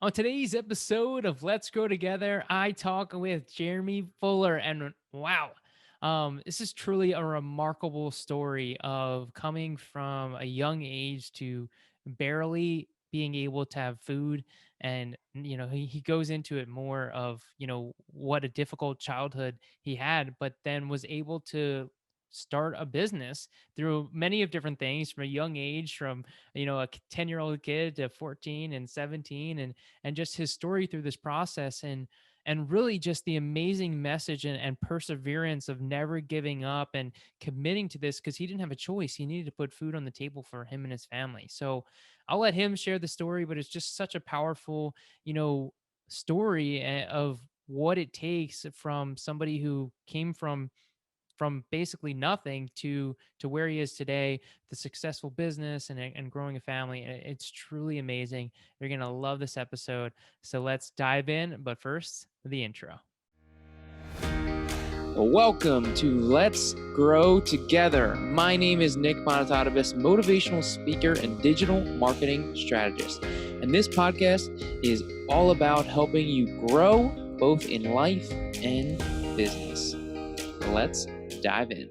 On today's episode of Let's Grow Together, I talk with Jeremy Fuller. And wow, this is truly a remarkable story of coming from a young age to barely being able to have food. And, he goes into it more of, what a difficult childhood he had, but then was able to start a business through many of different things from a young age, from a 10-year-old kid to 14 and 17, and just his story through this process, and really just the amazing message and perseverance of never giving up and committing to this, because he didn't have a choice. He needed to put food on the table for him and his family. So I'll let him share the story, but it's just such a powerful story of what it takes from somebody who came from basically nothing to where he is today, the successful business and growing a family. It's truly amazing. You're gonna love this episode. So let's dive in. But first, the intro. Welcome to Let's Grow Together. My name is Nick Monotadovus, motivational speaker and digital marketing strategist. And this podcast is all about helping you grow both in life and business. Let's dive in.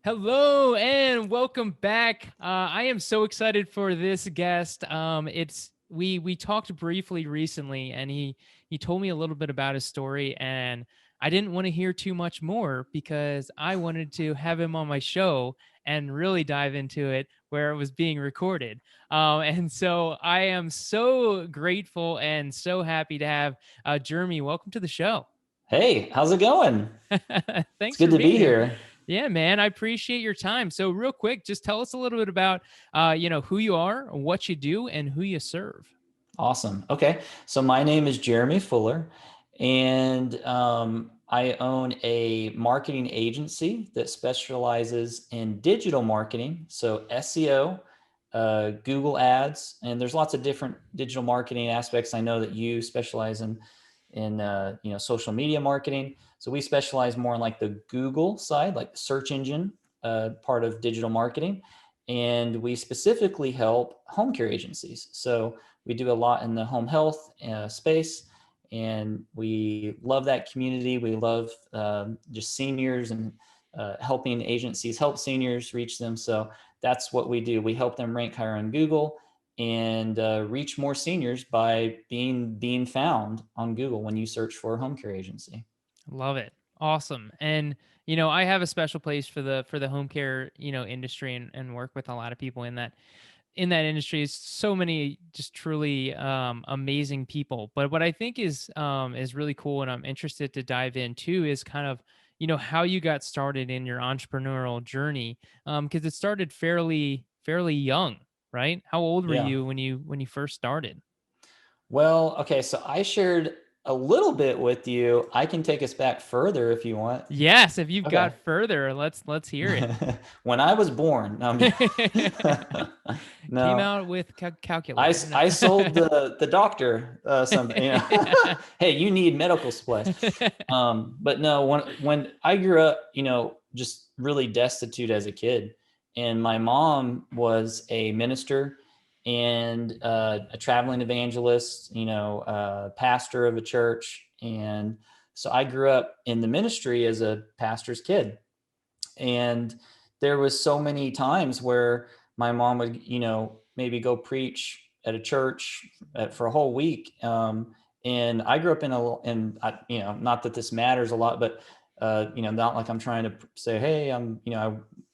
Hello and welcome back. I am so excited for this guest. It's we talked briefly recently, and he told me a little bit about his story, and I didn't want to hear too much more because I wanted to have him on my show and really dive into it where it was being recorded. And so I am so grateful and so happy to have Jeremy. Welcome to the show. Hey, how's it going? It's Thanks good for to being be here. here. Yeah, man, I appreciate your time. So, real quick, just tell us a little bit about, who you are, what you do, and who you serve. Awesome. Okay. So my name is Jeremy Fuller, and I own a marketing agency that specializes in digital marketing. So SEO, Google ads, and there's lots of different digital marketing aspects. I know that you specialize in social media marketing. So we specialize more in like the Google side, like the search engine part of digital marketing. And we specifically help home care agencies. So we do a lot in the home health space, and we love that community. We love just seniors and helping agencies help seniors reach them. So that's what we do. We help them rank higher on Google and reach more seniors by being found on Google when you search for a home care agency. Love it. Awesome. And I have a special place for the home care, industry, and work with a lot of people in that industry. Is so many just truly amazing people. But what I think is really cool, and I'm interested to dive into, is kind of how you got started in your entrepreneurial journey, because it started fairly young, right? How old were Yeah. you when you first started? Well, okay. So I shared a little bit with you. I can take us back further if you want. Yes, if you've Okay. got further, let's hear it. When I was born, no, Came no, out with I, calculator. No. I sold the doctor something, hey, you need medical supplies. But no, when I grew up, just really destitute as a kid, and my mom was a minister and a traveling evangelist, pastor of a church, and so I grew up in the ministry as a pastor's kid. And there was so many times where my mom would, maybe go preach at a church for a whole week. And I grew up not that this matters a lot, but, not like I'm trying to say, hey, I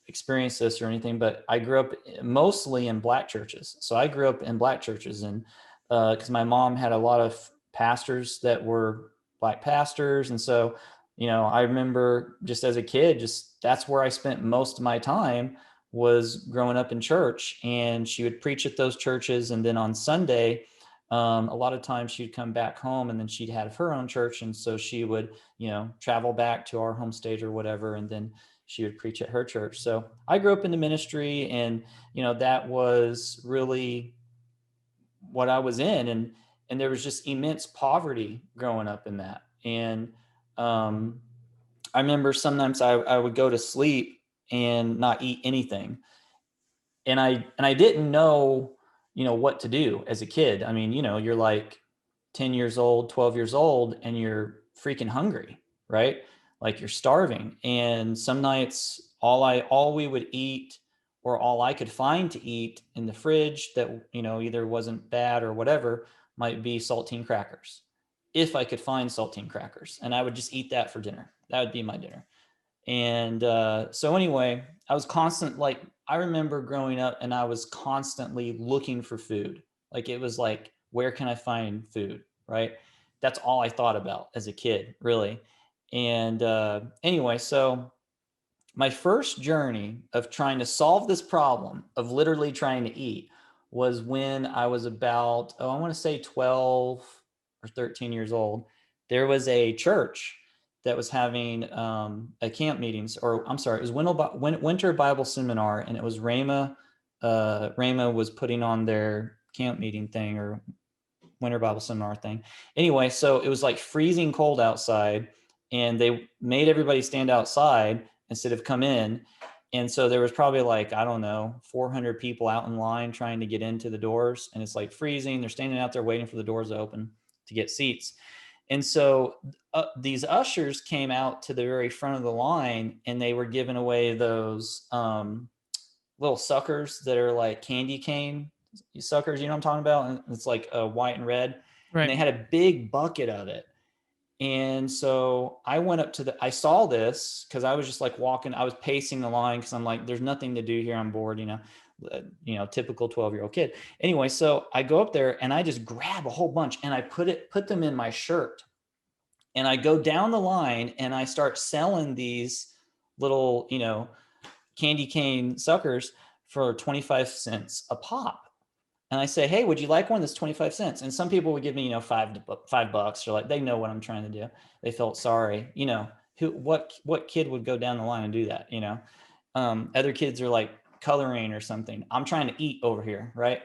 experienced this or anything, but I grew up mostly in Black churches. So I grew up in Black churches, and because my mom had a lot of pastors that were Black pastors. And so I remember just as a kid, just that's where I spent most of my time, was growing up in church. And she would preach at those churches. And then on Sunday, a lot of times she'd come back home, and then she'd have her own church. And so she would, travel back to our home state or whatever. And then she would preach at her church. So I grew up in the ministry, and, that was really what I was in. And there was just immense poverty growing up in that. And, um, I remember sometimes I would go to sleep and not eat anything. And I didn't know, what to do as a kid. I mean, you're like 10 years old, 12 years old, and you're freaking hungry, right? Like you're starving. And some nights all we would eat, or all I could find to eat in the fridge that, either wasn't bad or whatever, might be saltine crackers. If I could find saltine crackers, and I would just eat that for dinner. That would be my dinner. And so anyway, I remember growing up and I was constantly looking for food. Like it was like, where can I find food? Right. That's all I thought about as a kid, really. And anyway, so my first journey of trying to solve this problem of literally trying to eat was when I was about, I want to say 12 or 13 years old. There was a church that was having a camp meetings, or I'm sorry, it was Winter Bible Seminar, and it was Rhema. Rhema was putting on their camp meeting thing, or Winter Bible Seminar thing. Anyway, so it was like freezing cold outside, and they made everybody stand outside instead of come in. And so there was probably like, I don't know, 400 people out in line trying to get into the doors, and it's like freezing. They're standing out there waiting for the doors to open to get seats. And so these ushers came out to the very front of the line, and they were giving away those little suckers that are like candy cane suckers, you know what I'm talking about? And it's like white and red. And Right. they had a big bucket of it. And so I went up to I saw this because I was just like walking, I was pacing the line because I'm like, there's nothing to do here, I'm bored, typical 12-year-old kid. Anyway, so I go up there and I just grab a whole bunch and I put them in my shirt. And I go down the line and I start selling these little, candy cane suckers for 25 cents a pop. And I say, hey, would you like one that's 25 cents? And some people would give me, $5. Or like, they know what I'm trying to do. They felt sorry, what kid would go down the line and do that? Other kids are like coloring or something. I'm trying to eat over here. Right.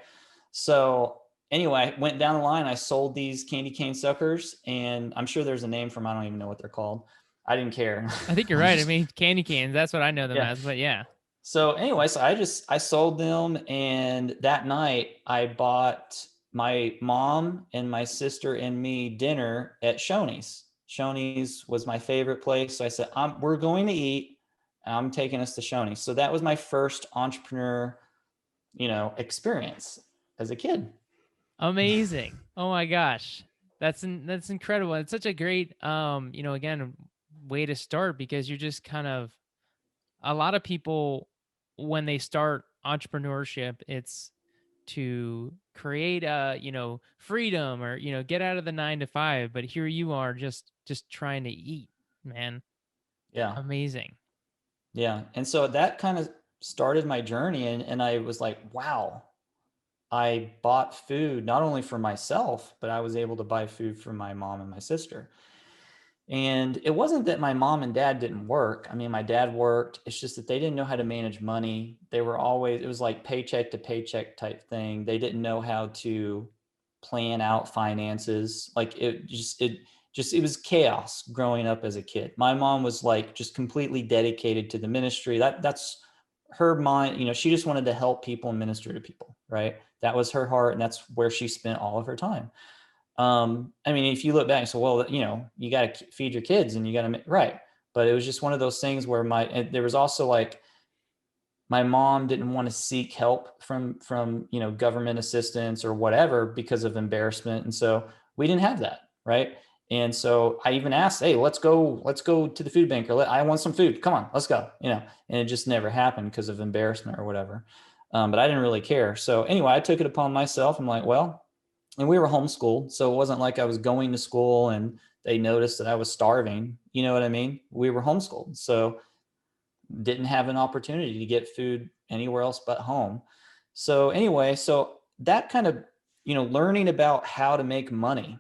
So anyway, I went down the line. I sold these candy cane suckers, and I'm sure there's a name for them. I don't even know what they're called. I didn't care. I think you're I right. I just, mean, candy canes, that's what I know them yeah. as, but yeah. So anyway, so I sold them, and that night I bought my mom and my sister and me dinner at Shoney's. Shoney's was my favorite place. So I said, we're going to eat. I'm taking us to Shoney's. So that was my first entrepreneur, experience as a kid. Amazing. Oh my gosh. That's incredible. It's such a great again, way to start, because you're just kind of, a lot of people, when they start entrepreneurship, it's to create freedom, or get out of the 9 to 5, but here you are, just trying to eat, man. Yeah. Amazing. Yeah. And so that kind of started my journey, and I was like, wow, I bought food not only for myself, but I was able to buy food for my mom and my sister. And it wasn't that my mom and dad didn't work. I mean, my dad worked. It's just that they didn't know how to manage money. It was like paycheck to paycheck type thing. They didn't know how to plan out finances. Like it was chaos growing up as a kid. My mom was like just completely dedicated to the ministry. That's her mind. She just wanted to help people and minister to people, right? That was her heart. And that's where she spent all of her time. I mean, if you look back and say, well, you got to feed your kids and you got to, right. But it was just one of those things where there was also like, my mom didn't want to seek help from, government assistance or whatever because of embarrassment. And so we didn't have that. Right. And so I even asked, hey, let's go to the food bank, or I want some food. Come on, let's go, and it just never happened because of embarrassment or whatever. But I didn't really care. So anyway, I took it upon myself. I'm like, well, and we were homeschooled, so it wasn't like I was going to school and they noticed that I was starving. You know what I mean? We were homeschooled, so didn't have an opportunity to get food anywhere else but home. So anyway, so that kind of, learning about how to make money,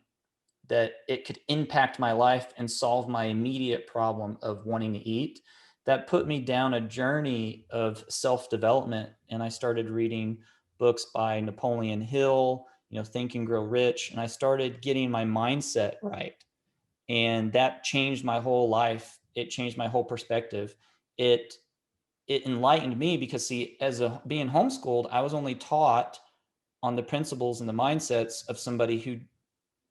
that it could impact my life and solve my immediate problem of wanting to eat, that put me down a journey of self-development. And I started reading books by Napoleon Hill, Think and Grow Rich. And I started getting my mindset right. And that changed my whole life. It changed my whole perspective. It enlightened me because, see, being homeschooled, I was only taught on the principles and the mindsets of somebody who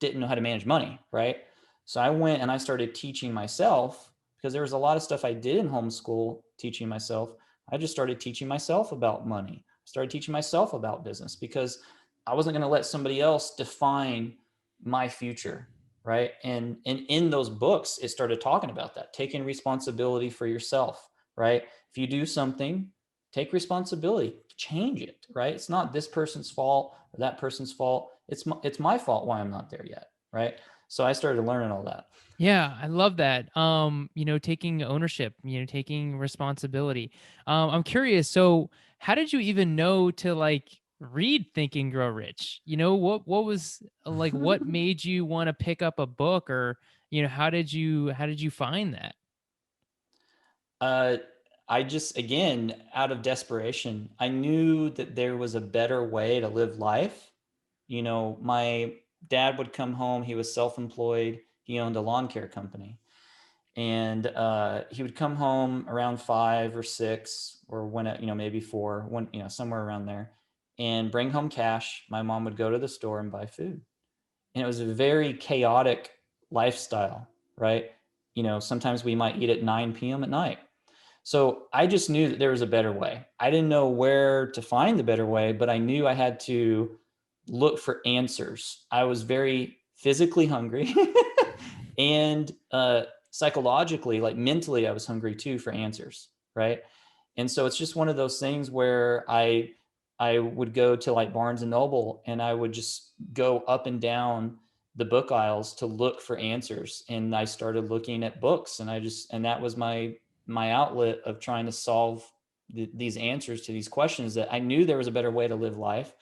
didn't know how to manage money, right? So I went and I started teaching myself because there was a lot of stuff I did in homeschool teaching myself. I just started teaching myself about money. I started teaching myself about business because I wasn't going to let somebody else define my future, right? And in those books, it started talking about that, taking responsibility for yourself, right? If you do something, take responsibility, change it, right? It's not this person's fault or that person's fault. It's my fault why I'm not there yet, right? So I started learning all that. Yeah, I love that. Taking ownership, taking responsibility. I'm curious. So, how did you even know to like read Think and Grow Rich? What was like what made you want to pick up a book, or how did you find that? uh, I just, again, out of desperation, I knew that there was a better way to live life. My dad would come home. He was self-employed. He owned a lawn care company, and he would come home around 5 or 6, or when maybe 4, when somewhere around there, and bring home cash. My mom would go to the store and buy food, and it was a very chaotic lifestyle, right? Sometimes we might eat at 9 p.m. at night. So I just knew that there was a better way. I didn't know where to find the better way, but I knew I had to look for answers. I was very physically hungry and psychologically, like mentally, I was hungry too for answers, right? And so it's just one of those things where I would go to like Barnes and Noble, and I would just go up and down the book aisles to look for answers. And I started looking at books, and that was my outlet of trying to solve these answers to these questions, that I knew there was a better way to live life.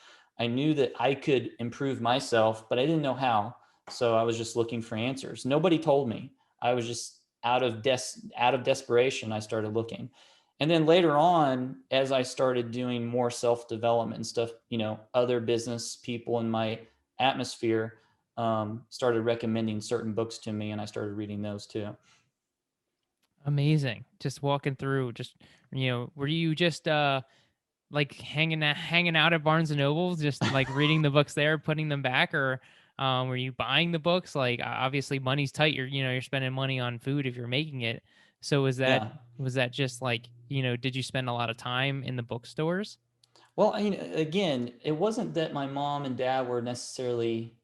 I knew that I could improve myself, but I didn't know how. So I was just looking for answers. Nobody told me. I was just out of desperation, I started looking. And then later on, as I started doing more self-development and stuff, other business people in my atmosphere started recommending certain books to me, and I started reading those too. Amazing. Just walking through. Just were you just like hanging out at Barnes and Noble, just like reading the books there, putting them back, or were you buying the books? Like obviously money's tight. You're spending money on food if you're making it. So Yeah. was that just like, did you spend a lot of time in the bookstores? Well, again, it wasn't that my mom and dad were necessarily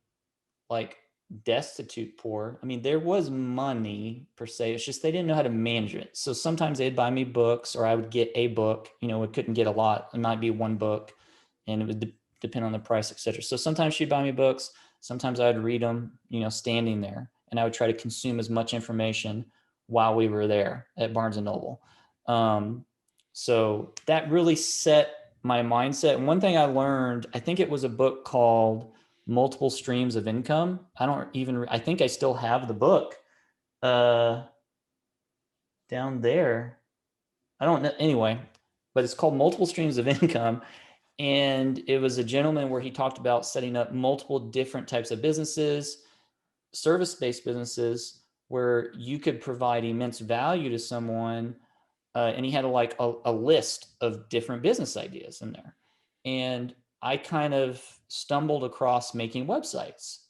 like destitute poor. I mean, there was money per se. It's just they didn't know how to manage it. So sometimes they'd buy me books, or I would get a book. We couldn't get a lot. It might be one book, and it would depend on the price, etc. So sometimes she'd buy me books. Sometimes I'd read them, standing there, and I would try to consume as much information while we were there at Barnes and Noble. Um, so that really set my mindset. And one thing I learned, I think it was a book called Multiple Streams of Income. I think I still have the book uh, down there. I don't know. Anyway, but it's called Multiple Streams of Income. And it was a gentleman where he talked about setting up multiple different types of businesses, service-based businesses, where you could provide immense value to someone. And he had a list of different business ideas in there. And I kind of stumbled across making websites.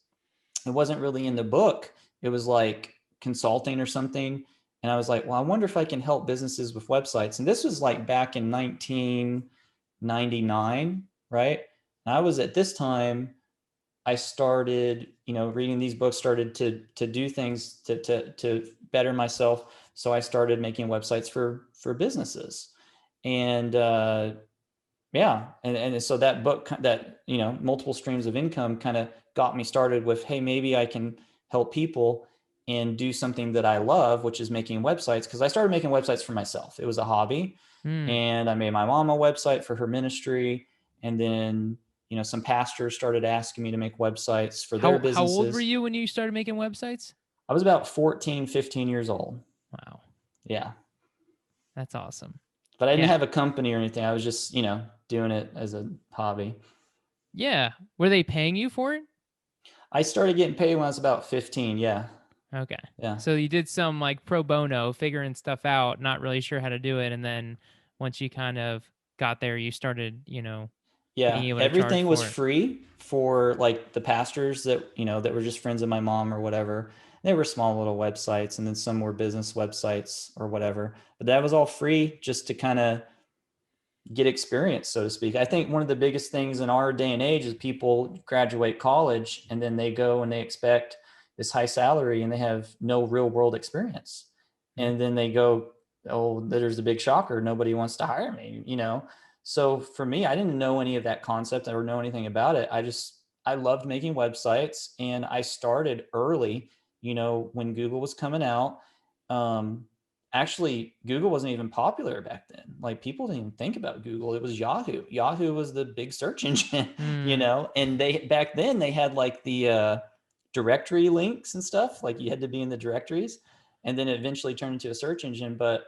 It wasn't really in the book. It was like consulting or something. And I was like, well, I wonder if I can help businesses with websites. And this was like back in 1999, right? And I was at this time, I started, reading these books, started to do things to better myself. So I started making websites for businesses. And yeah, and so that book, that multiple streams of income, kind of got me started with, hey, maybe I can help people and do something that I love, which is making websites. Because I started making websites for myself. It was a hobby, Hmm. and I made my mom a website for her ministry, and then some pastors started asking me to make websites for their How old were businesses. you when you started making websites? I was about 14, 15 years old. Wow, Yeah, that's awesome. but I didn't Yeah. have a company or anything. I was just doing it as a hobby. Yeah. Were they paying you for it? I started getting paid when I was about 15. Yeah. Okay. Yeah. So you did some like pro bono figuring stuff out, not really sure how to do it. And then once you kind of got there, you started, Yeah, being able to charge everything was for it. free for like the pastors that, that were just friends of my mom or whatever. They were small little websites, and then some were business websites or whatever. But that was all free just to kind of get experience, so to speak. I think one of the biggest things in our day and age is people graduate college and then they go and they expect this high salary and they have no real world experience. Mhm. And then they go, oh, there's the big shocker. Nobody wants to hire me. So for me, I didn't know any of that concept or know anything about it. I loved making websites, and I started early, when Google was coming out. Um, Actually, Google wasn't even popular back then. Like, people didn't even think about Google. It was Yahoo. Yahoo was the big search engine, Mm. and they back then they had like the directory links and stuff. Like, you had to be in the directories, and then it eventually turned into a search engine. But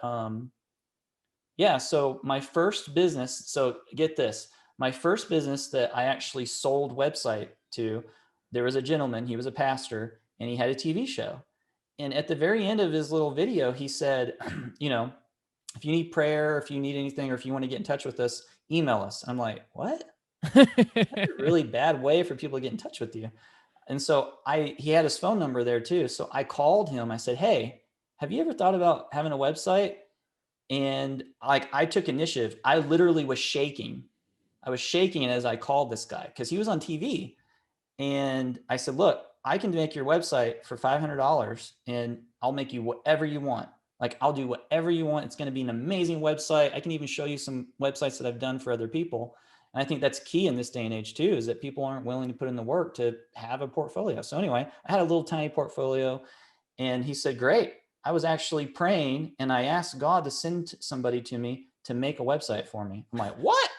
yeah, so my first business, so get this, my first business that I actually sold website to, there was a gentleman, he was a pastor, and he had a TV show. And at the very end of his little video, he said, you know, if you need prayer, if you need anything, or if you want to get in touch with us, email us. I'm like, what? That's a really bad way for people to get in touch with you. And so he had his phone number there too. So I called him. I said, hey, have you ever thought about having a website? And like, I took initiative. I literally was shaking. I was shaking as I called this guy because he was on TV. And I said, look, I can make your website for $500 and I'll make you whatever you want. Like, I'll do whatever you want. It's going to be an amazing website. I can even show you some websites that I've done for other people. And I think that's key in this day and age too, is that people aren't willing to put in the work to have a portfolio. So anyway, I had a little tiny portfolio, and he said, great. I was actually praying and I asked God to send somebody to me to make a website for me. I'm like, what?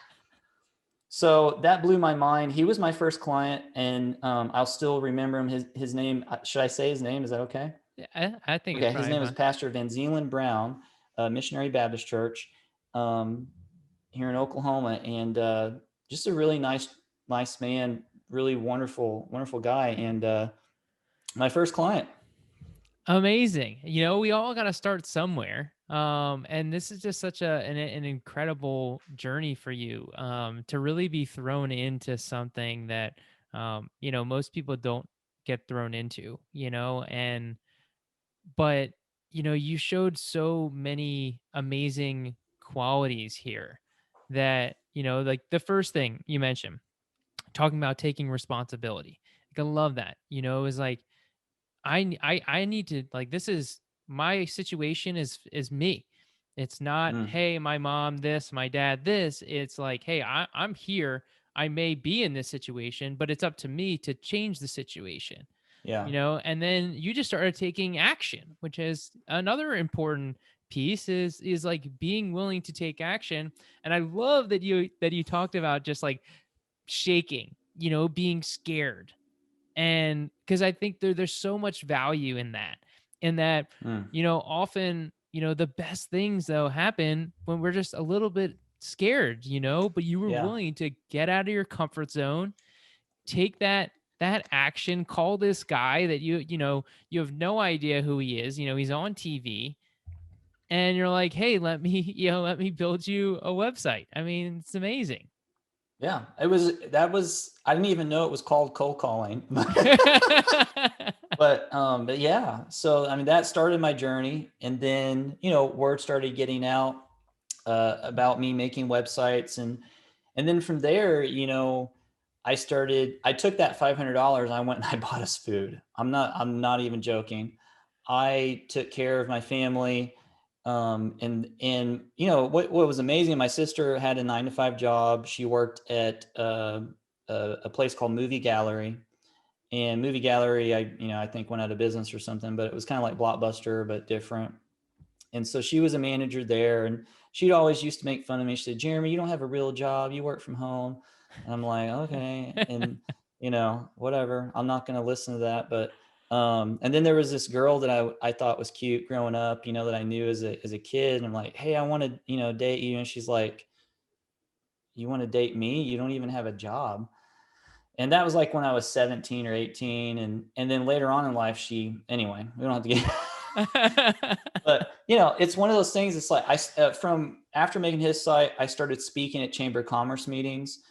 So that blew my mind. He was my first client, and I'll still remember him. His name. Should I say his name? Is that okay? Yeah, I think it's Okay. His probably name is fine. Pastor Van Zeeland Brown, Missionary Baptist Church, um, here in Oklahoma, and just a really nice man, really wonderful guy, and my first client. Amazing. We all got to start somewhere. And this is just such an incredible journey for you, to really be thrown into something that, most people don't get thrown into, but, you showed so many amazing qualities here that, like the first thing you mentioned, talking about taking responsibility. Like, I love that, is like, I need to, like, this is my situation, is me. It's not, Mm, hey, my mom this, my dad this. It's like, hey, I'm here. I may be in this situation, but it's up to me to change the situation. yeah. And then you just started taking action, which is another important piece, is like being willing to take action. And I love that you talked about just like shaking, being scared. And because I think there's so much value in that, Mm, often, the best things though happen when we're just a little bit scared, but you were yeah. willing to get out of your comfort zone, take that action, call this guy that you have no idea who he is, he's on TV, and you're like, hey, let me build you a website. I mean, it's amazing. Yeah, I didn't even know it was called cold calling. But yeah, so I mean, that started my journey, and then word started getting out about me making websites, and then from there, I took that $500, I went and I bought us food. I'm not even joking. I took care of my family. And what was amazing, my sister had a 9 to 5 job. She worked at a place called Movie Gallery, and Movie Gallery, I think went out of business or something, but it was kind of like Blockbuster but different. And so she was a manager there, and she'd always used to make fun of me. She said, Jeremy, you don't have a real job, you work from home. And I'm like, okay. And whatever, I'm not going to listen to that. But and then there was this girl that I thought was cute growing up, that I knew as a kid, and I'm like, hey, I want to date you. And she's like, you want to date me? You don't even have a job. And that was like when I was 17 or 18. And then later on in life, anyway, we don't have to get but it's one of those things. It's like from after making his site, I started speaking at chamber of commerce meetings.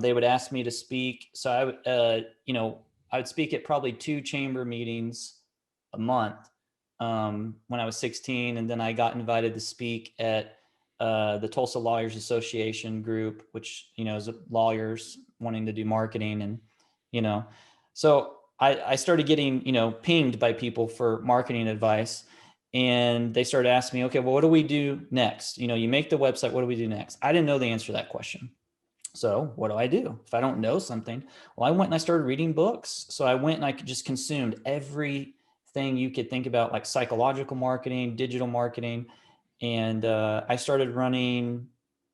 They would ask me to speak. So I would, I would speak at probably 2 chamber meetings a month when I was 16. And then I got invited to speak at the Tulsa Lawyers Association group, which, is lawyers wanting to do marketing. And, you know, so I started getting, pinged by people for marketing advice. And they started asking me, okay, well, what do we do next? You make the website. What do we do next? I didn't know the answer to that question. So what do I do if I don't know something? Well, I went and I started reading books. So I went and I just consumed everything you could think about, like psychological marketing, digital marketing. And I started running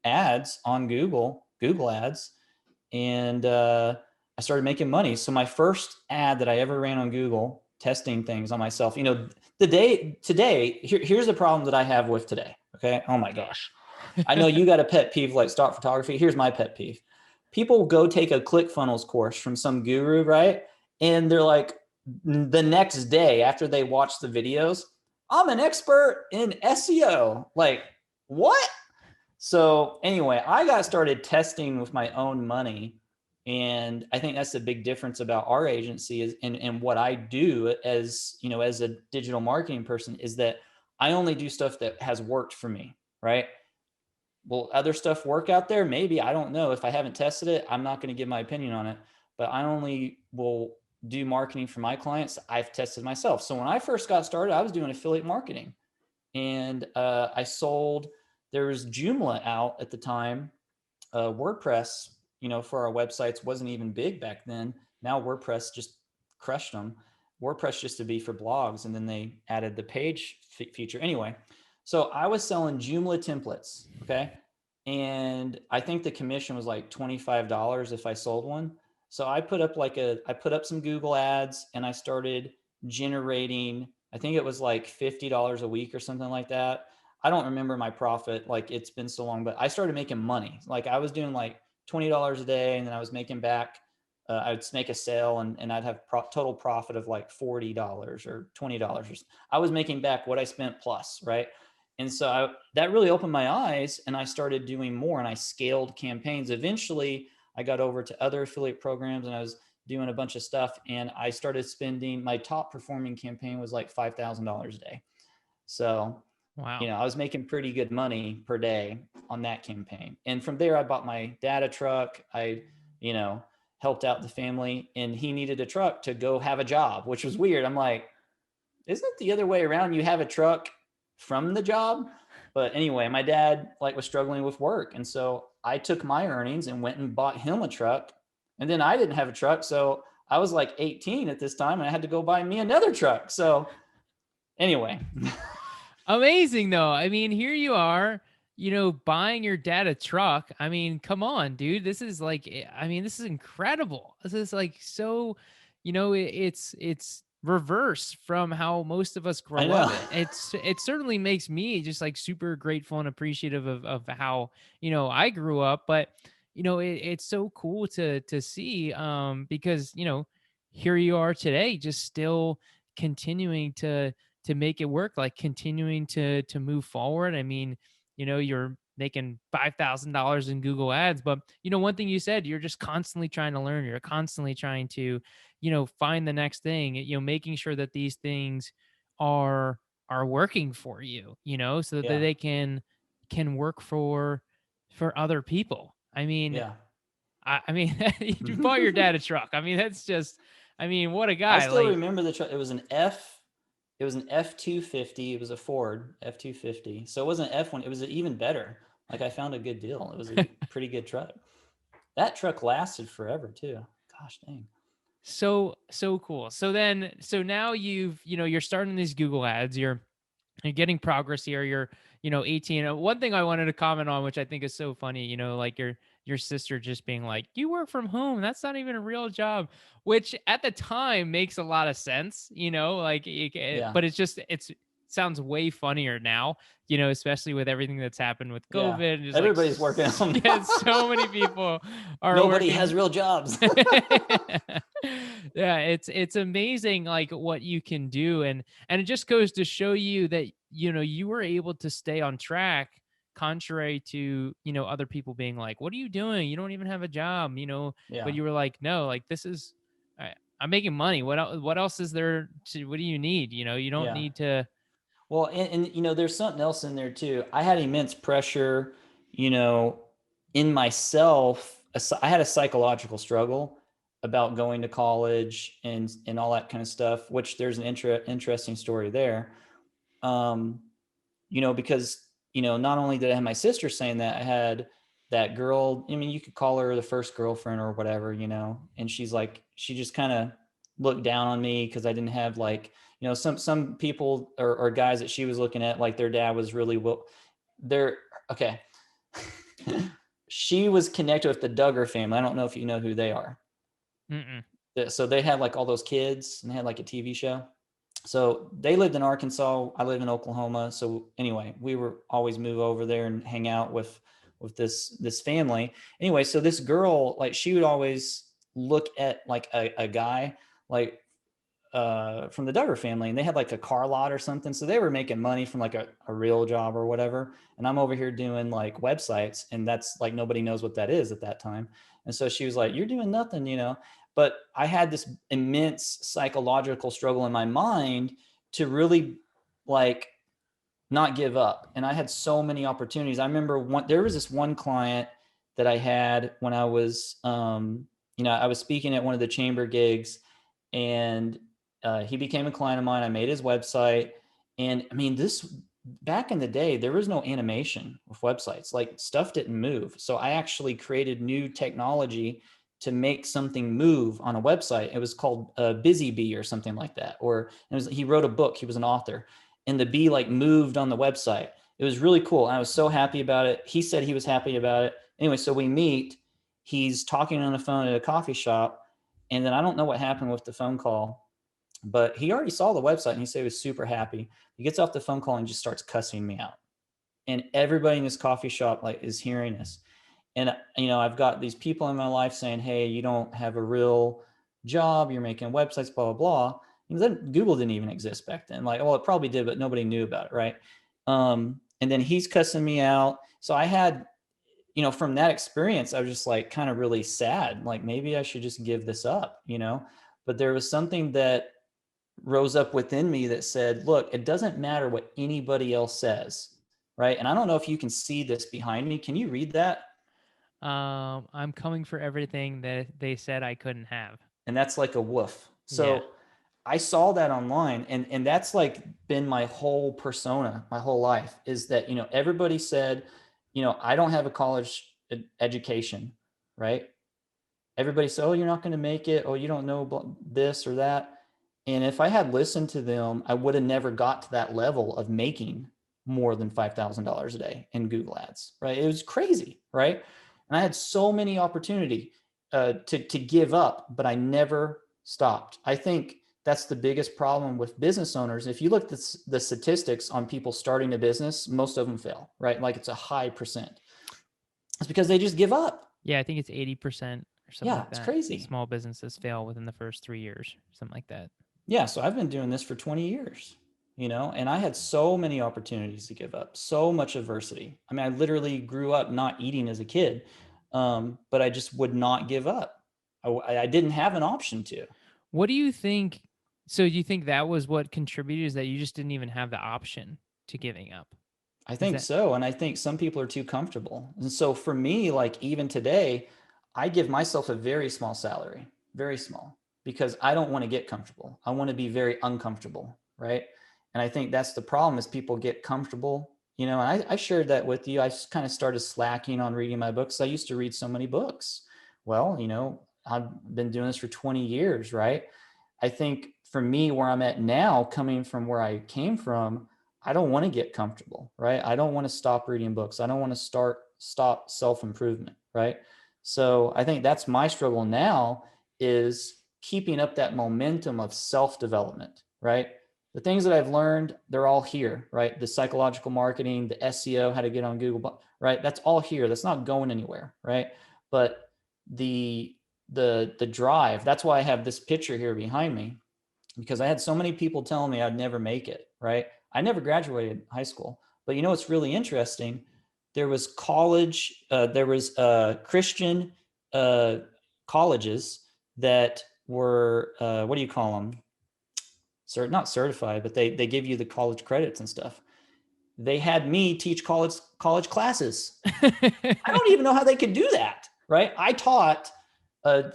ads on Google ads. And I started making money. So my first ad that I ever ran on Google, testing things on myself, here's the problem that I have with today. Okay. Oh my gosh. I know you got a pet peeve like stock photography. Here's my pet peeve. People go take a ClickFunnels course from some guru, right? And they're like, the next day after they watch the videos, I'm an expert in SEO. Like, what? So anyway, I got started testing with my own money. And I think that's the big difference about our agency is and what I do as a digital marketing person is that I only do stuff that has worked for me, right? Will other stuff work out there? Maybe. I don't know. If I haven't tested it, I'm not going to give my opinion on it. But I only will do marketing for my clients I've tested myself. So when I first got started, I was doing affiliate marketing. And I sold, there was Joomla out at the time. WordPress, for our websites wasn't even big back then. Now WordPress just crushed them. WordPress used to be for blogs, and then they added the page feature. Anyway, so I was selling Joomla templates, okay? And I think the commission was like $25 if I sold one. So I put up some Google ads, and I started generating, I think it was like $50 a week or something like that. I don't remember my profit. Like, it's been so long, but I started making money. Like, I was doing like $20 a day, and then I was making back, I would make a sale, and I'd have total profit of like $40 or $20. I was making back what I spent plus, right? And so that really opened my eyes, and I started doing more, and I scaled campaigns. Eventually I got over to other affiliate programs, and I was doing a bunch of stuff, and I started spending, my top performing campaign was like $5,000 a day. So, Wow. I was making pretty good money per day on that campaign. And from there, I bought my dad a truck. I, helped out the family, and he needed a truck to go have a job, which was weird. I'm like, isn't it the other way around? You have a truck from the job. But anyway, my dad was struggling with work. And so I took my earnings and went and bought him a truck. And then I didn't have a truck. So I was like 18 at this time, and I had to go buy me another truck. So anyway. Amazing though. I mean, here you are, buying your dad a truck. I mean, come on, dude. This is like I mean, this is incredible. This is like so, it's reverse from how most of us I grow up. know. It certainly makes me just like super grateful and appreciative of how, I grew up, but it's so cool to see because, here you are today just still continuing to make it work, like continuing to move forward. I mean, you're making $5,000 in Google ads, but one thing you said, you're just constantly trying to learn. You're constantly trying to, find the next thing, making sure that these things are are working for you, so that Yeah. they can work for other people. I mean, Yeah. I mean, you bought your dad a truck. I mean, that's just, I mean, what a I guy. still Like, remember the truck. It was an F250. It was a Ford F250. So it wasn't F1. It was even better. Like, I found a good deal. It was a pretty good truck. That truck lasted forever too. Gosh dang. so cool. So now you're starting these Google ads. You're getting progress here. You're 18. One thing I wanted to comment on, which I think is so funny, like your sister just being like, "You work from home. That's not even a real job," which at the time makes a lot of sense, like Yeah. but it's sounds way funnier now, especially with everything that's happened with Yeah. COVID and just like Everybody's working at home yeah, now. so many people are Nobody has working. real jobs. Yeah, it's amazing like what you can do, and it just goes to show you that you were able to stay on track contrary to, other people being like, what are you doing? You don't even have a job, but Yeah. you were like, no, like this is, I'm making money. What else is there to, what do you need? You don't Yeah. need to. Well, there's something else in there too. I had immense pressure, you know, in myself. I had a psychological struggle about going to college and all that kind of stuff, which there's an interesting story there. Um, because, not only did I have my sister saying that, I had that girl. I mean, you could call her the first girlfriend or whatever, and she's like, she just kind of looked down on me because I didn't have like, some people or guys that she was looking at, like their dad was really well, they're okay. She was connected with the Duggar family. I don't know if you know who they are. Mm-mm. So they had like all those kids and they had like a TV show. So they lived in Arkansas. I live in Oklahoma. So anyway, we were always move over there and hang out with this family. Anyway, so this girl, like she would always look at like a guy like from the Duggar family, and they had like a car lot or something. So they were making money from like a real job or whatever. And I'm over here doing like websites, and that's like nobody knows what that is at that time. And so she was like, "You're doing nothing." But I had this immense psychological struggle in my mind to really like not give up. And I had so many opportunities. I remember there was this one client that I had when I was, I was speaking at one of the chamber gigs, and he became a client of mine. I made his website. And I mean, this back in the day, there was no animation with websites, like stuff didn't move. So I actually created new technology to make something move on a website. It was called Busy Bee or something like that. He wrote a book. He was an author, and the bee like moved on the website. It was really cool. I was so happy about it. He said he was happy about it. Anyway, so we meet. He's talking on the phone at a coffee shop, and then I don't know what happened with the phone call, but he already saw the website and he said he was super happy. He gets off the phone call and just starts cussing me out. And everybody in this coffee shop like is hearing this. And I've got these people in my life saying, "Hey, you don't have a real job. You're making websites, blah blah blah." Then Google didn't even exist back then. Like, well, it probably did, but nobody knew about it, right? And then he's cussing me out. So I had, from that experience, I was just like kind of really sad. Like maybe I should just give this up. But there was something that rose up within me that said, look, it doesn't matter what anybody else says, right? And I don't know if you can see this behind me. Can you read that? I'm coming for everything that they said I couldn't have. And that's like a woof. Yeah. So I saw that online, and that's like been my whole persona, my whole life, is that, everybody said, I don't have a college education, right? Everybody said, oh, you're not going to make it. Oh, you don't know this or that. And if I had listened to them, I would have never got to that level of making more than $5,000 a day in Google ads, right? It was crazy, right? And I had so many opportunity to give up, but I never stopped. I think that's the biggest problem with business owners. If you look at the statistics on people starting a business, most of them fail, right? Like it's a high percent. It's because they just give up. Yeah, I think it's 80% or something Yeah, like it's that. crazy. Small businesses fail within the first 3 years, something like that. Yeah, so I've been doing this for 20 years, and I had so many opportunities to give up, so much adversity. I mean, I literally grew up not eating as a kid, but I just would not give up. I didn't have an option to. What do you think? So, do you think that was what contributed? Is that you just didn't even have the option to giving up? I Is think that so. And I think some people are too comfortable. And so for me, like even today, I give myself a very small salary, very small, because I don't want to get comfortable. I want to be very uncomfortable. Right. And I think that's the problem is people get comfortable, and I shared that with you. I kind of started slacking on reading my books. I used to read so many books. Well, I've been doing this for 20 years. Right. I think for me, where I'm at now, coming from where I came from, I don't want to get comfortable, right? I don't want to stop reading books. I don't want to stop self-improvement, right? So I think that's my struggle now is keeping up that momentum of self-development, right? The things that I've learned, they're all here, right? The psychological marketing, the SEO, how to get on Google, right? That's all here. That's not going anywhere, right? But the the drive, that's why I have this picture here behind me, because I had so many people telling me I'd never make it, right? I never graduated high school. But what's really interesting? there was Christian uh, colleges that were, what do you call them? Not certified, but they give you the college credits and stuff. They had me teach college classes. I don't even know how they could do that, right? I taught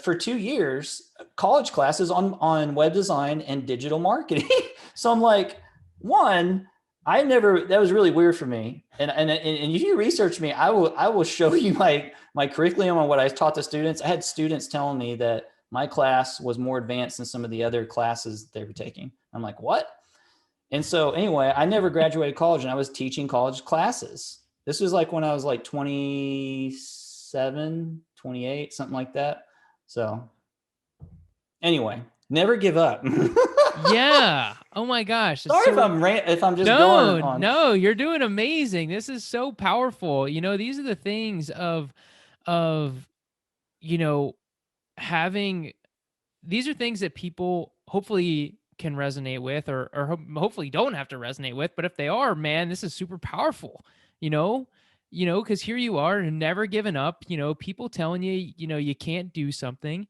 for 2 years college classes on web design and digital marketing. So I'm like, one, that was really weird for me. And if you research me, I will show you my curriculum on what I taught the students. I had students telling me that my class was more advanced than some of the other classes they were taking. I'm like, what? And so anyway, I never graduated college, and I was teaching college classes. This was like when I was like 27, 28, something like that. So anyway, never give up. Yeah. Oh my gosh. It's Sorry so if I'm just going no, on. no, you're doing amazing. This is so powerful. These are the things of you know having these are things that people hopefully can resonate with, or hopefully don't have to resonate with, but if they are, man, this is super powerful. you know because here you are, never giving up, people telling you, you can't do something,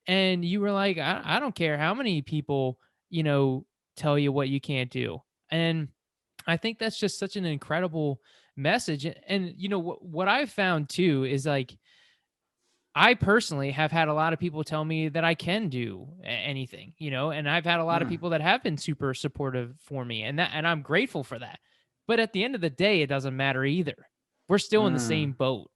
and you were like, I don't care how many people, you know tell you what you can't do. And I think that's just such an incredible message. And what I've found too is, like, I personally have had a lot of people tell me that I can do anything, and I've had a lot of Mm, people that have been super supportive for me, and I'm grateful for that. But at the end of the day, it doesn't matter either. We're still in the same mm, boat.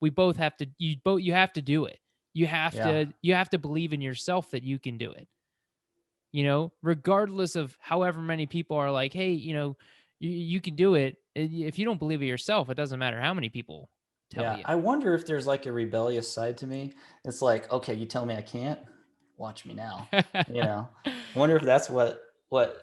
We both have to you have to do it. yeah. You have to believe in yourself that you can do it. Regardless of however many people are like, "Hey, you can do it." If you don't believe it yourself, it doesn't matter how many people tell Yeah. you. I wonder if there's like a rebellious side to me. It's like, okay, you tell me I can't, watch me now. I wonder if that's what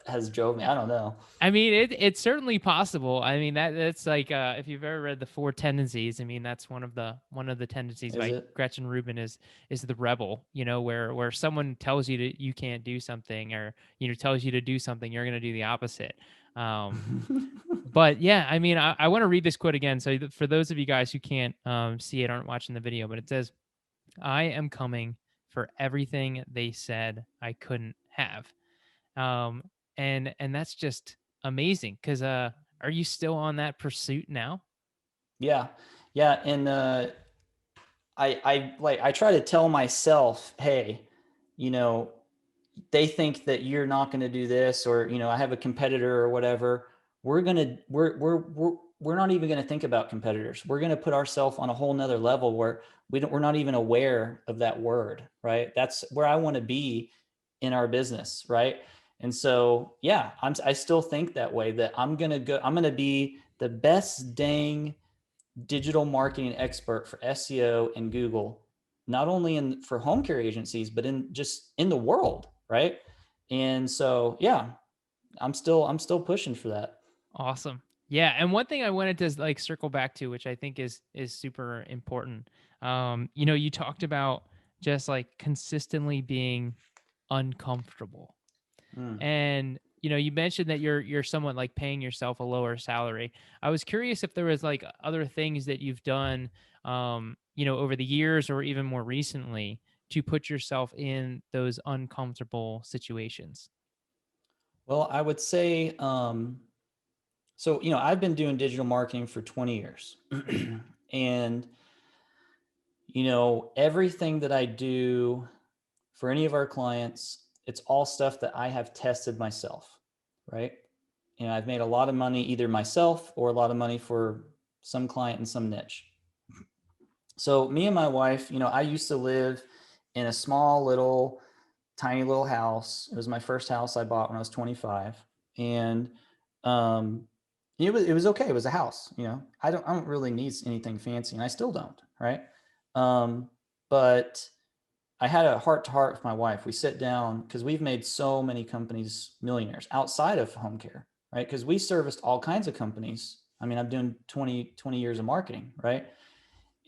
has drove me. I don't know. I mean, it's certainly possible. I mean, that's like, if you've ever read the Four Tendencies. I mean, that's one of the tendencies Is by it? Gretchen Rubin is the rebel. Where someone tells you that you can't do something, or tells you to do something, you're going to do the opposite. Um, but yeah, I mean, I want to read this quote again. So for those of you guys who can't see it, aren't watching the video, but it says, "I am coming for everything they said I couldn't have." um and that's just amazing, because are you still on that pursuit now? Yeah. Yeah. And I try to tell myself, hey, you know, they think that you're not going to do this, or I have a competitor or whatever. We're not even going to think about competitors. We're going to put ourselves on a whole nother level where we're not even aware of that word, right? That's where I want to be in our business, right? And so yeah, I still think that way, that I'm going to be the best dang digital marketing expert for SEO and Google, not only for home care agencies, but in the world, right? And so, yeah, I'm still pushing for that. Awesome. Yeah, and one thing I wanted to, like, circle back to, which I think is super important. You talked about just like consistently being uncomfortable. Mm. And you mentioned that you're somewhat like paying yourself a lower salary. I was curious if there was like other things that you've done, over the years or even more recently, to put yourself in those uncomfortable situations. Well, I would say, so I've been doing digital marketing for 20 years, and everything that I do for any of our clients, it's all stuff that I have tested myself, right? I've made a lot of money either myself or a lot of money for some client in some niche. So me and my wife, I used to live in a small little tiny little house. It was my first house I bought when I was 25. And um it was okay. It was a house, I don't really need anything fancy, and I still don't, right? But I had a heart to heart with my wife. We sit down because we've made so many companies millionaires outside of home care, right? Because we serviced all kinds of companies. I mean, I'm doing 20 years of marketing, right?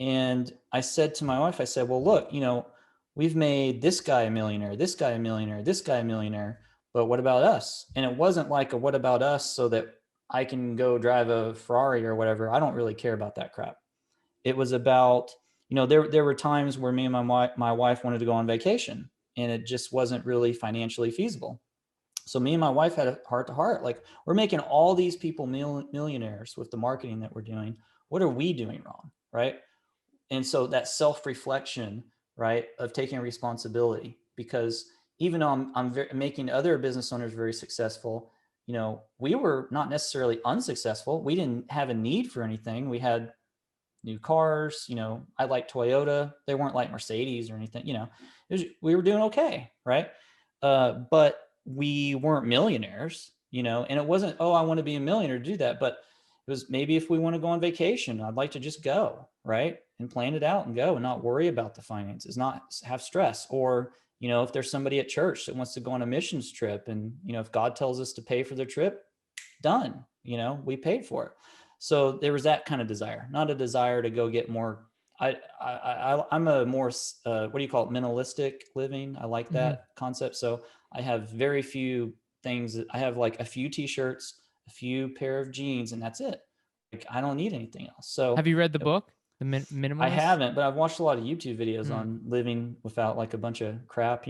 And I said to my wife, I said, well, look, we've made this guy a millionaire, this guy a millionaire, this guy a millionaire, but what about us? And it wasn't like a what about us so that I can go drive a Ferrari or whatever. I don't really care about that crap. It was about, there were times where me and my wife wanted to go on vacation, and it just wasn't really financially feasible. So me and my wife had a heart to heart, like, we're making all these people millionaires with the marketing that we're doing. What are we doing wrong, right? And so that self-reflection, right, of taking responsibility, because even though making other business owners very successful, we were not necessarily unsuccessful. We didn't have a need for anything. We had new cars. I like Toyota. They weren't like Mercedes or anything. We were doing okay, right? But we weren't millionaires. And it wasn't, oh, I want to be a millionaire to do that. But it was, maybe if we want to go on vacation, I'd like to just go, right, and plan it out and go and not worry about the finances, not have stress. Or if there's somebody at church that wants to go on a missions trip, and if God tells us to pay for their trip, done. We paid for it. So there was that kind of desire, not a desire to go get more. I'm a more what do you call it, minimalistic living. I like Hmm. that concept. So I have very few things. I have like a few t-shirts, a few pair of jeans, and that's it. Like, I don't need anything else. So Have you read the you know, book, The I Minimalist? haven't, but I've watched a lot of YouTube videos Mm. on living without like a bunch of crap.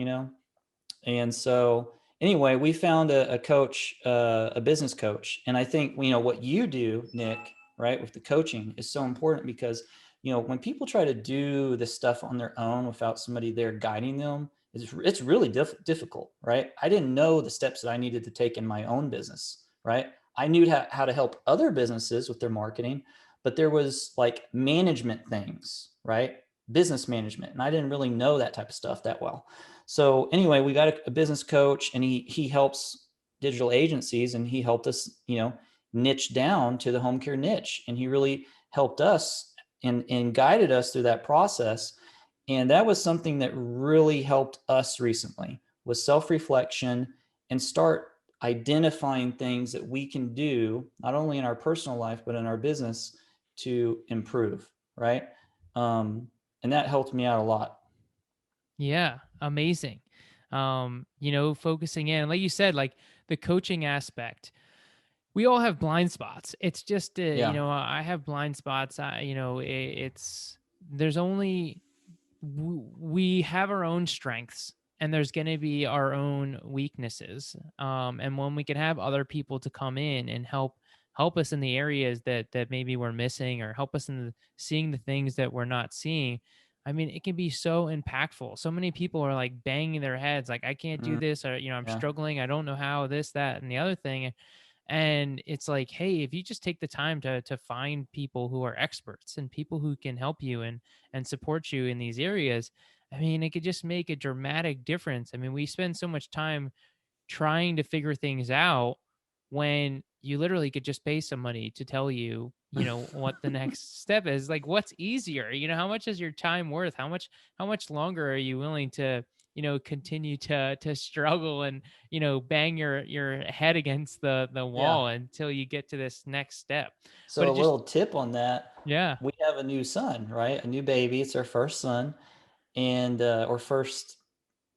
And so anyway, we found a coach, a business coach. And I think, what you do, Nick, right, with the coaching is so important, because, when people try to do this stuff on their own without somebody there guiding them, it's really difficult, right? I didn't know the steps that I needed to take in my own business, right? I knew how to help other businesses with their marketing, but there was like management things, right? Business management. And I didn't really know that type of stuff that well. So anyway, we got a business coach, and he helps digital agencies, and he helped us, niche down to the home care niche. And he really helped us and guided us through that process. And that was something that really helped us recently, was self-reflection, and start identifying things that we can do, not only in our personal life, but in our business, to improve. Right. Um, and that helped me out a lot. Yeah, amazing. Focusing in, like you said, like the coaching aspect. We all have blind spots. It's just, Yeah. I have blind spots. It's there's only we have our own strengths, and there's going to be our own weaknesses. And when we can have other people to come in and help us in the areas that maybe we're missing, or help us in seeing the things that we're not seeing, I mean, it can be so impactful. So many people are like banging their heads like, I can't do Mm, this, or I'm yeah. struggling, I don't know how, this, that, and the other thing. And it's like, hey, if you just take the time to find people who are experts and people who can help you and support you in these areas, I mean, it could just make a dramatic difference. I mean, we spend so much time trying to figure things out when you literally could just pay somebody to tell you, what the next step is. Like, what's easier? How much is your time worth? How much longer are you willing to, continue to struggle and, bang your head against the Yeah. wall until you get to this next step. But So it a just little tip on that, yeah. we have a new son, right? A new baby. It's our first son, and or first,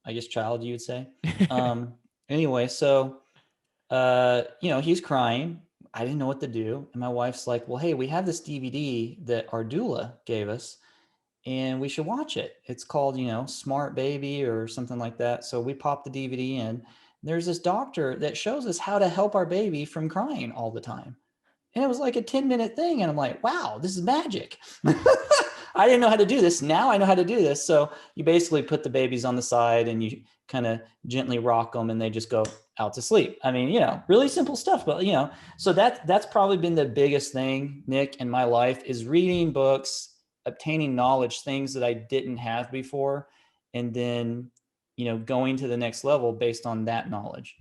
I guess, child, you would say. Um, anyway, so he's crying. I didn't know what to do, and my wife's like, "Well, hey, we have this DVD that our doula gave us, and we should watch it. It's called, Smart Baby or something like that." So we popped the DVD in. There's this doctor that shows us how to help our baby from crying all the time. And it was like a 10-minute thing. And I'm like, wow, this is magic. I didn't know how to do this. Now I know how to do this. So you basically put the babies on the side, and you kind of gently rock them, and they just go out to sleep. I mean, really simple stuff, but so that's probably been the biggest thing, Nick, in my life, is reading books, obtaining knowledge, things that I didn't have before, and then, going to the next level based on that knowledge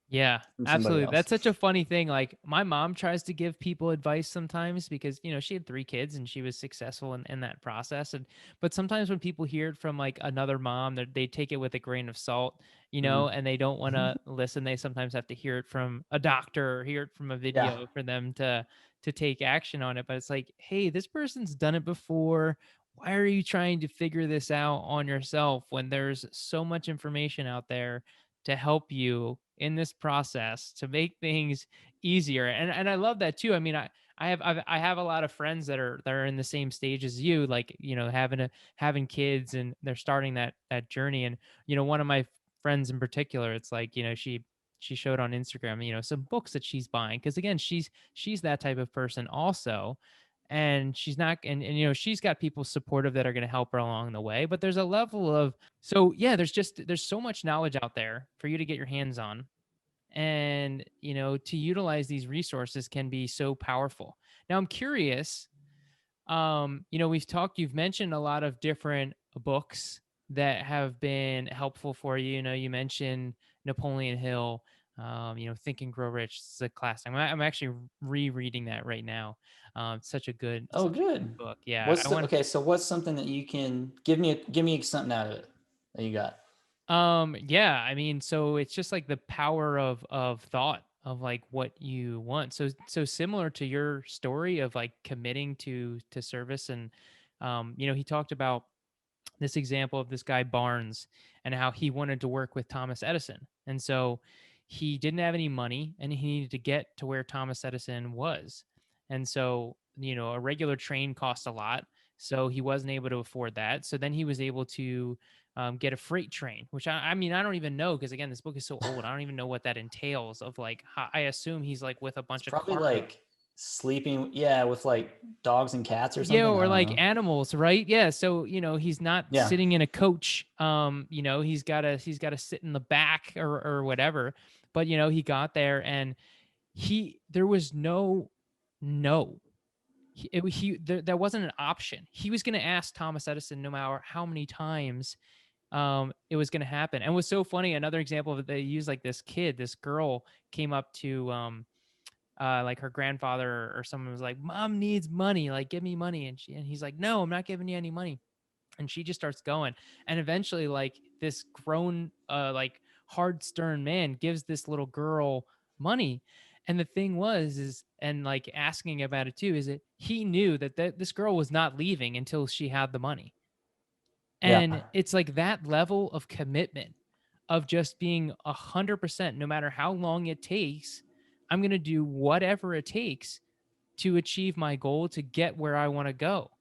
Yeah, from somebody absolutely. else. That's such a funny thing. Like, my mom tries to give people advice sometimes because, she had 3 kids and she was successful in that process. But sometimes when people hear it from like another mom, they take it with a grain of salt, Mm. and they don't want to listen. They sometimes have to hear it from a doctor or hear it from a Yeah. video for them to take action on it. But it's like, hey, this person's done it before. Why are you trying to figure this out on yourself when there's so much information out there to help you in this process to make things easier. And I love that too. I mean, I have a lot of friends that are in the same stage as you, like, you know, having kids, and they're starting that journey. And, you know, one of my friends in particular, it's like, you know, she showed on Instagram, you know, some books that she's buying, because again, she's that type of person also. And she's not, and you know, she's got people supportive that are going to help her along the way, but there's a level of, so yeah, there's so much knowledge out there for you to get your hands on. And, you know, to utilize these resources can be so powerful. Now I'm curious, you know, you've mentioned a lot of different books that have been helpful for you. You know, you mentioned Napoleon Hill, you know, Think and Grow Rich. It's a classic. I'm actually rereading that right now. It's Oh, such a good good. book. Yeah, I want. Okay, so what's something that you can give me something out of it that you got? Yeah, I mean, so it's just like the power of thought, of like what you want. So similar to your story of like committing to service. And you know, he talked about this example of this guy Barnes, and how he wanted to work with Thomas Edison. And so he didn't have any money, and he needed to get to where Thomas Edison was. And so, you know, a regular train cost a lot. So he wasn't able to afford that. So then he was able to get a freight train, which I mean, I don't even know, because again, this book is so old. I don't even know what that entails. Of like, I assume he's like with a It's bunch of probably cargo. like sleeping, yeah, with like dogs and cats or Yeah, something. I or don't like know. animals, right? Yeah, so, you know, he's not Yeah. sitting in a coach. You know, he's got to sit in the back, or whatever. But, you know, he got there, and there was no. There wasn't an option. He was going to ask Thomas Edison no matter how many times it was going to happen. And it was so funny. Another example of it, they used like this girl came up to like her grandfather or someone, was like, "Mom needs money, like give me money." And he's like, "No, I'm not giving you any money." And she just starts going. And eventually, like, this grown like hard stern man gives this little girl money. And the thing was is, and like asking about it too, is that he knew that this girl was not leaving until she had the money. Yeah. And it's like that level of commitment, of just being 100%, no matter how long it takes, I'm going to do whatever it takes to achieve my goal, to get where I want to go.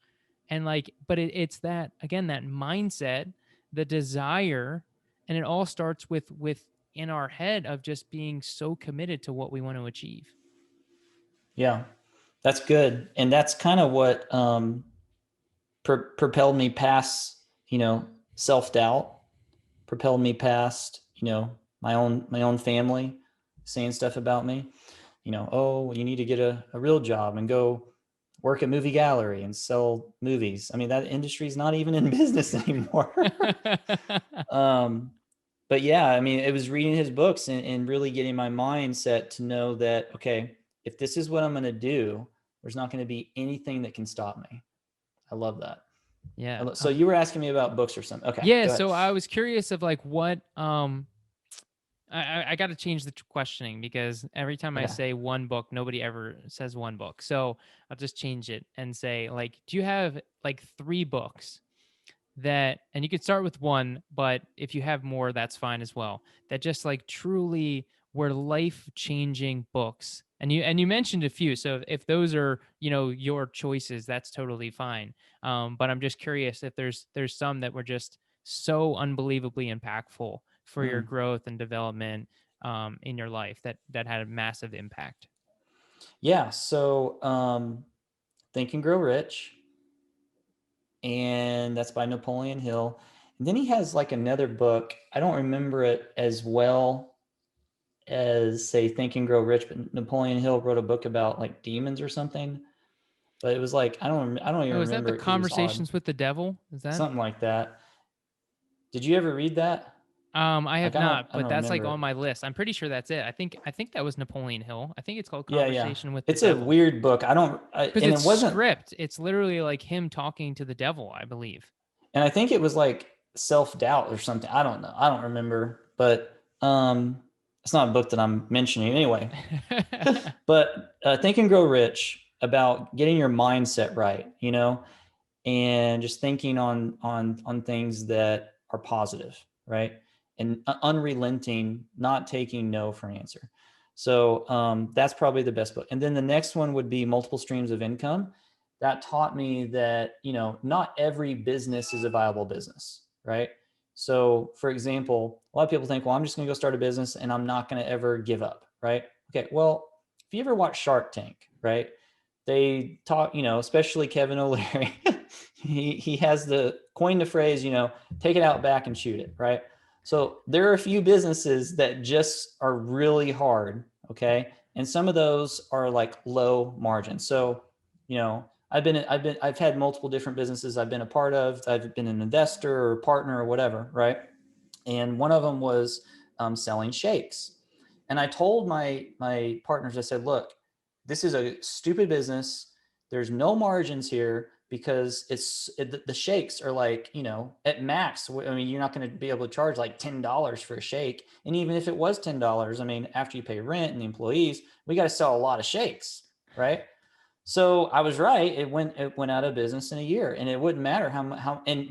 And like, but it's that, again, that mindset, the desire, and it all starts with in our head, of just being so committed to what we want to achieve. Yeah. That's good. And that's kind of what propelled me past, you know, self-doubt, propelled me past, you know, my own family saying stuff about me. You know, oh, you need to get a real job and go work at movie gallery and sell movies. I mean, that industry is not even in business anymore. um, but yeah, I mean, it was reading his books and really getting my mindset to know that, okay, if this is what I'm going to do, there's not going to be anything that can stop me. I love that. Yeah. So you were asking me about books or something. Okay, Yeah, go ahead. so I was curious of like what I got to change the questioning, because every time I Okay. say one book, nobody ever says one book. So I'll just change it and say, like, do you have like three books that, and you could start with one, but if you have more, that's fine as well, that just like truly were life changing books? And you mentioned a few, so if those are, you know, your choices, that's totally fine. But I'm just curious if there's some that were just so unbelievably impactful for your Mm. growth and development in your life, that had a massive impact. Yeah. So Think and Grow Rich, and that's by Napoleon Hill. And then he has like another book. I don't remember it as well as say Think and Grow Rich, but Napoleon Hill wrote a book about like demons or something. But it was like I don't even Oh, is that the remember it because it was odd. Conversations with the Devil? Is that? Something like that. Did you ever read that? I have Like not, I but don't that's like remember on it. my list. I'm pretty sure that's it. I think that was Napoleon Hill. I think it's called Yeah, yeah. Conversation with the It's a Devil, weird book. because And it's it wasn't, script. It's literally like him talking to the devil, I believe. and I think it was like self doubt or something. I don't know. I don't remember, but it's not a book that I'm mentioning anyway. But Think and Grow Rich, about getting your mindset right, you know, and just thinking on things that are positive, right? and unrelenting, not taking no for an answer. So that's probably the best book. And then the next one would be Multiple Streams of Income. That taught me that, not every business is a viable business, right? So, for example, a lot of people think, well, I'm just going to go start a business and I'm not going to ever give up, right? Okay, well, if you ever watch Shark Tank, right? They talk, especially Kevin O'Leary, he has coined the phrase, take it out back and shoot it, right? So there are a few businesses that just are really hard, okay? And some of those are like low margin. So, I've had multiple different businesses I've been a part of. I've been an investor or partner or whatever, right? And one of them was selling shakes. And I told my partners, I said, look, this is a stupid business. There's no margins here because the shakes are like, at max. I mean, you're not going to be able to charge like $10 for a shake. And even if it was $10, I mean, after you pay rent and the employees, we got to sell a lot of shakes, right? So I was right. It went out of business in a year, and it wouldn't matter how. And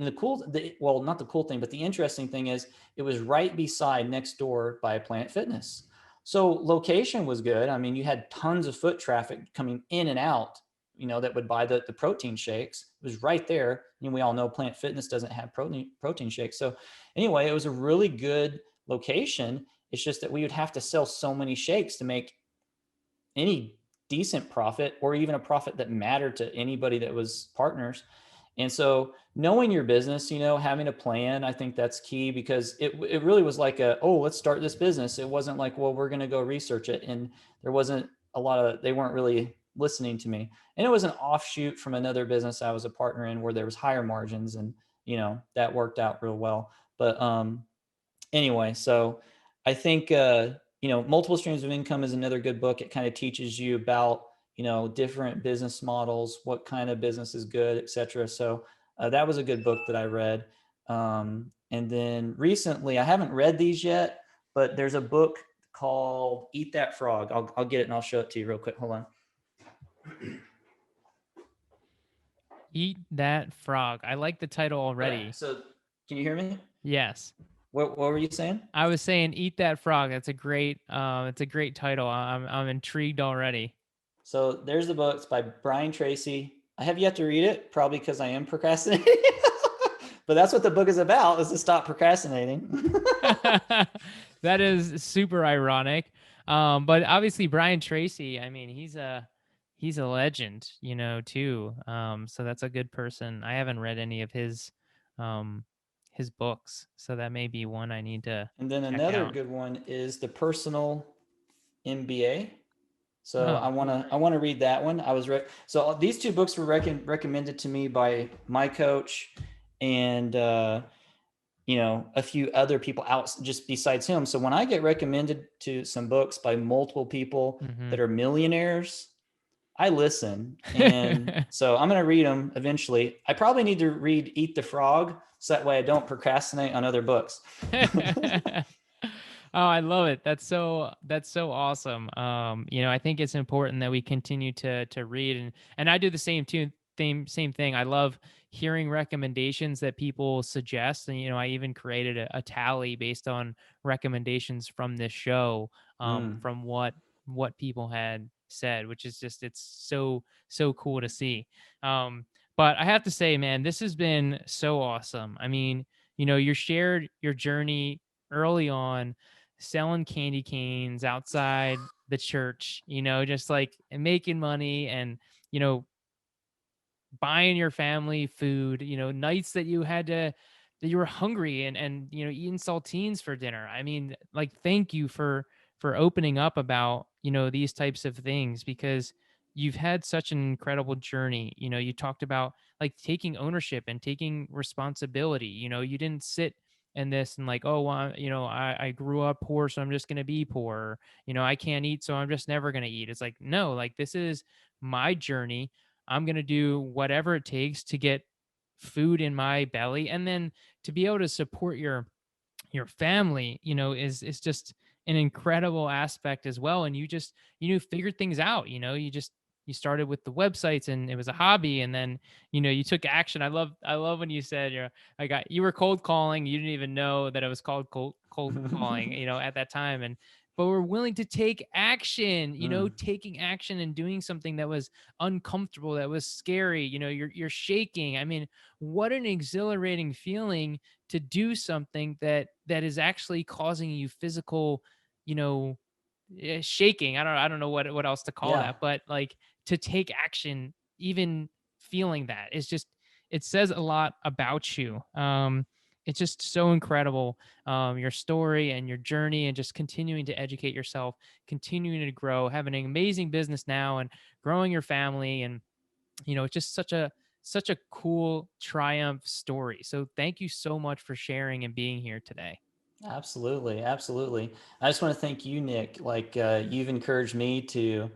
well, not the cool thing, but the interesting thing is, it was right beside next door by Planet Fitness. So location was good. I mean, you had tons of foot traffic coming in and out. That would buy the protein shakes. It was right there. We all know Planet Fitness doesn't have protein shakes. So anyway, it was a really good location. It's just that we would have to sell so many shakes to make any decent profit, or even a profit that mattered to anybody that was partners. And so knowing your business, having a plan, I think that's key, because it really was like let's start this business. It wasn't like, well, we're going to go research it. And there wasn't they weren't really listening to me. And it was an offshoot from another business I was a partner in where there was higher margins, and, that worked out real well. But anyway, so I think Multiple Streams of Income is another good book. It kind of teaches you about different business models, what kind of business is good, etc. So that was a good book that I read. And then recently, I haven't read these yet, but there's a book called Eat That Frog. I'll get it and I'll show it to you real quick. Hold on. Eat That Frog. I like the title Okay, already. so can you hear me? Yes. What were you saying? I was saying Eat That Frog. That's a great it's a great title. I'm intrigued already. So there's the book. It's by Brian Tracy. I have yet to read it, probably because I am procrastinating. But that's what the book is about, is to stop procrastinating. That is super ironic. But obviously Brian Tracy, I mean, he's a legend, too. So that's a good person. I haven't read any of um his books, so that may be one I need to And then check another out. good one is The Personal MBA. So I Oh. want to I want to read that one. So these two books were recommended to me by my coach, and a few other people out just besides him. So when I get recommended to some books by multiple people Mhm. that are millionaires, I listen. And so I'm going to read them eventually. I probably need to read Eat the Frog, so that way I don't procrastinate on other books. Oh, I love it. That's so awesome. I think it's important that we continue to read, and I do the same too. Same thing. I love hearing recommendations that people suggest, and I even created a tally based on recommendations from this show, Mm. from what people had said, which is just it's so cool to see. But I have to say, man, this has been so awesome. I mean, you shared your journey early on selling candy canes outside the church, just like making money and, you know, buying your family food, nights that you were hungry and eating saltines for dinner. I mean, like thank you for opening up about, these types of things because you've had such an incredible journey. You talked about like taking ownership and taking responsibility. You didn't sit in this and like, oh, well, I grew up poor, so I'm just going to be poor. Or, I can't eat, so I'm just never going to eat. It's like, no, like this is my journey. I'm going to do whatever it takes to get food in my belly and then to be able to support your family, is just an incredible aspect as well. And you just, figured things out, you you started with the websites and it was a hobby, and then, you took action. I love when you said, you were cold calling, you didn't even know that it was called cold calling, at that time. And but we're willing to take action, Mm, taking action and doing something that was uncomfortable, that was scary. You're shaking. I mean, what an exhilarating feeling to do something that is actually causing you physical, you know, shaking. I don't know what else to call yeah, that, but like, to take action, even feeling that is just, it says a lot about you. It's just so incredible, your story and your journey, and just continuing to educate yourself, continuing to grow, having an amazing business now, and growing your family. And it's just such a cool triumph story. So thank you so much for sharing and being here today. absolutely, absolutely. I just want to thank you, Nick. Like you've encouraged me to,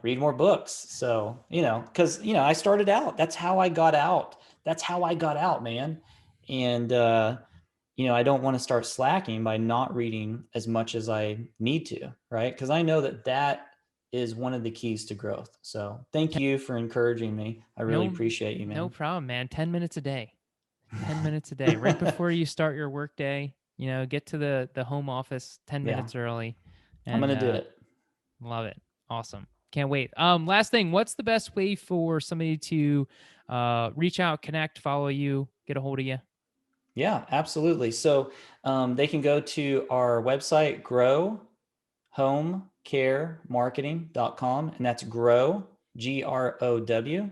read more books. So, because I started out. That's how I got out. That's how I got out, man. And I don't want to start slacking by not reading as much as I need to, right? Because I know that is one of the keys to growth. So, thank you for encouraging me. I really No, appreciate you, no man. problem, man. 10 minutes a day. 10 minutes a day. Right before you start your work day, get to the home office 10 Yeah, minutes early, I'm and gonna do it. love it. Awesome. Can't wait. Last thing, what's the best way for somebody to reach out, connect, follow you, get a hold of you? Yeah, absolutely. So they can go to our website, growhomecaremarketing.com, and that's grow, GROW,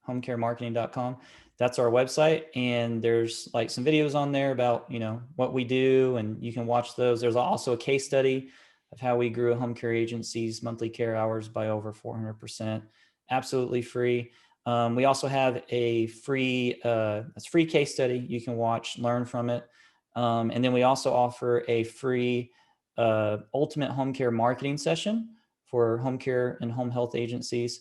homecaremarketing.com. That's our website. And there's like some videos on there about, what we do, and you can watch those. There's also a case study of how we grew a home care agency's monthly care hours by over 400%, absolutely free. We also have a free case study you can watch, learn from it. And then we also offer a free ultimate home care marketing session for home care and home health agencies.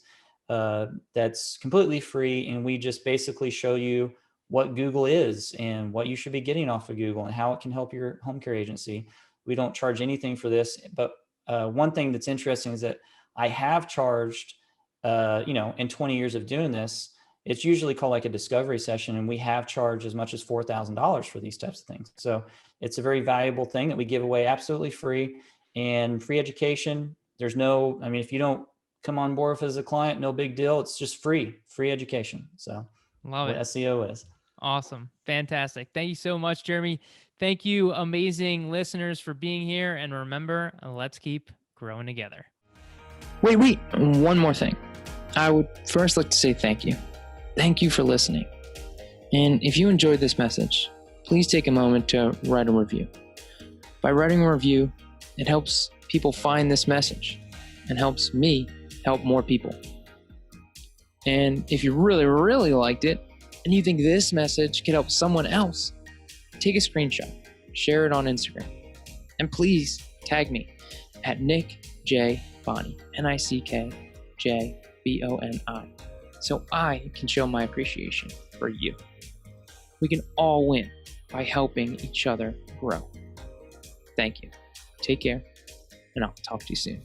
That's completely free. And we just basically show you what Google is and what you should be getting off of Google and how it can help your home care agency. We don't charge anything for this. But one thing that's interesting is that I have charged, in 20 years of doing this, it's usually called like a discovery session. And we have charged as much as $4,000 for these types of things. So it's a very valuable thing that we give away absolutely free, and free education. I mean, if you don't come on board as a client, no big deal. It's just free education. So Love what it. SEO is. Awesome. Fantastic. Thank you so much, Jeremy. Thank you, amazing listeners, for being here. And remember, let's keep growing together. Wait, one more thing. I would first like to say thank you. Thank you for listening. And if you enjoyed this message, please take a moment to write a review. By writing a review, it helps people find this message and helps me help more people. And if you really, really liked it and you think this message could help someone else, take a screenshot, share it on Instagram, and please tag me at Nick J. Boni, NickJBoni, so I can show my appreciation for you. We can all win by helping each other grow. Thank you. Take care, and I'll talk to you soon.